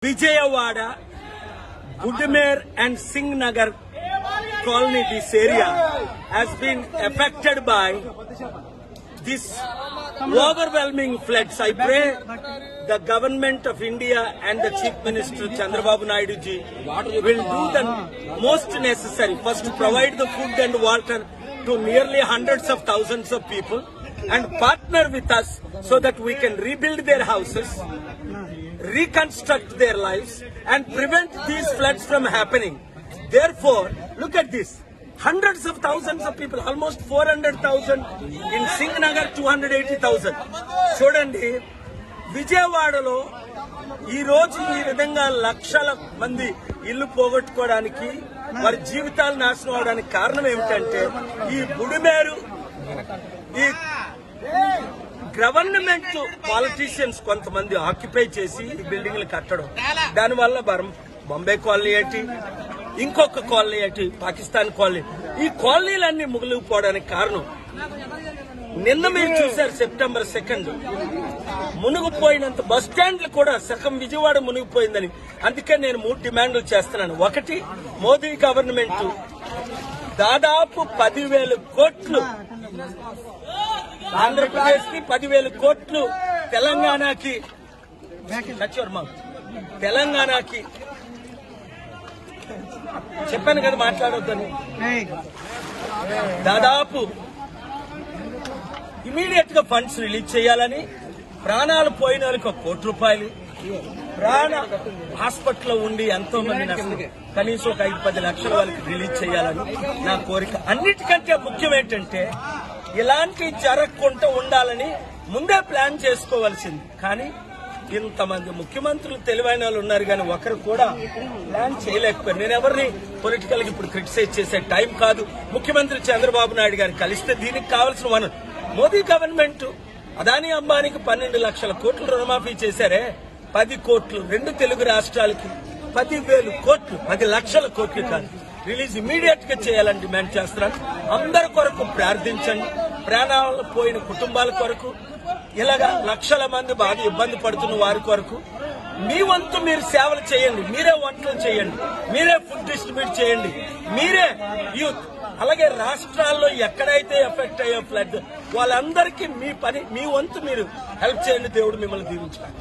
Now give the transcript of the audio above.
Vijayawada, Budimere and Singh Nagar colony, this area has been affected by this overwhelming floods. I pray the government of India and the Chief Minister Chandrababu Naidu ji will do the most necessary. First, provide the food and water to nearly hundreds of thousands of people and partner with us so that we can rebuild their houses, reconstruct their lives and prevent these floods from happening. Therefore, look at this. Hundreds of thousands of people, almost 400,000 in Singh Nagar, 280,000. చూడండి విజయవాడలో ఈ రోజు ఈ విధంగా లక్షల మంది ఇల్లు పోగొట్టుకోవడానికి వారి జీవితాలు నాశనం అవడానికి కారణం ఏమిటంటే ఈ బుడిమేరు ఈ గవర్నమెంట్ పాలిటీషియన్స్ కొంతమంది ఆక్యుపై చేసి ఈ బిల్డింగ్లు కట్టడం, దానివల్ల బాంబే కాలనీ ఏంటి, ఇంకొక కాలనీ ఏంటి, పాకిస్తాన్ కాలనీ, ఈ కాలనీలన్నీ ముగిలిపోవడానికి కారణం నిన్న మీరు చూశారు సెప్టెంబర్ 2 మునిగిపోయినంత బస్ స్టాండ్లు కూడా సగం విజయవాడ మునిగిపోయిందని. అందుకే నేను 3 డిమాండ్లు చేస్తున్నాను. ఒకటి, మోదీ గవర్నమెంట్ దాదాపు 10,000 కోట్లు ఆంధ్రప్రదేశ్ కి, 10,000 కోట్లు తెలంగాణకి, తెలంగాణకి చెప్పాను కదా మాట్లాడొద్దని, దాదాపు ఇమీడియట్ గా ఫండ్స్ రిలీజ్ చేయాలని, ప్రాణాలు పోయిన వాళ్ళకి 1 కోటి రూపాయలు, ప్రాణ హాస్పిటల్లో ఉండి ఎంతో మంది నష్టం, కనీసం ఒక 5-10 లక్షల వాళ్ళకి రిలీజ్ చేయాలని నా కోరిక. అన్నిటికంటే ముఖ్యం ఏంటంటే ఇలాంటి జరగకుండా ఉండాలని ముందే ప్లాన్ చేసుకోవాల్సింది. కానీ ఇంతమంది ముఖ్యమంత్రులు తెలివైన వాళ్ళు ఉన్నారు కానీ ఒకరు కూడా ప్లాన్ చేయలేకపోయారు. నేను ఎవరిని పొలిటికల్ గా ఇప్పుడు క్రిటిసైజ్ చేసే టైం కాదు. ముఖ్యమంత్రి చంద్రబాబు నాయుడు గారు కలిస్తే దీనికి కావాల్సిన వనరు మోదీ గవర్నమెంట్ అదానీ అంబానీకి 12 లక్షల కోట్లు రుణమాఫీ చేశారే, 10 కోట్లు 2 తెలుగు రాష్ట్రాలకి 10,000 కోట్లు, 10 లక్షల కోట్లు కాదు, రిలీజ్ ఇమీడియట్ గా చేయాలని డిమాండ్ చేస్తున్నాను. అందరి కొరకు ప్రార్థించండి. ప్రాణాలు పోయిన కుటుంబాల కొరకు, ఇలాగా లక్షల మంది బాగా ఇబ్బంది పడుతున్న వారి కొరకు మీ వంతు మీరు సేవలు చేయండి. మీరే వంటలు చేయండి, మీరే ఫుడ్ డిస్ట్రిబ్యూట్ చేయండి, మీరే యూత్. అలాగే రాష్ట్రాల్లో ఎక్కడైతే ఎఫెక్ట్ అయ్యే ఫ్లడ్ వాళ్ళందరికీ మీ వంతు మీరు హెల్ప్ చేయండి. దేవుడు మిమ్మల్ని దీవించాలి.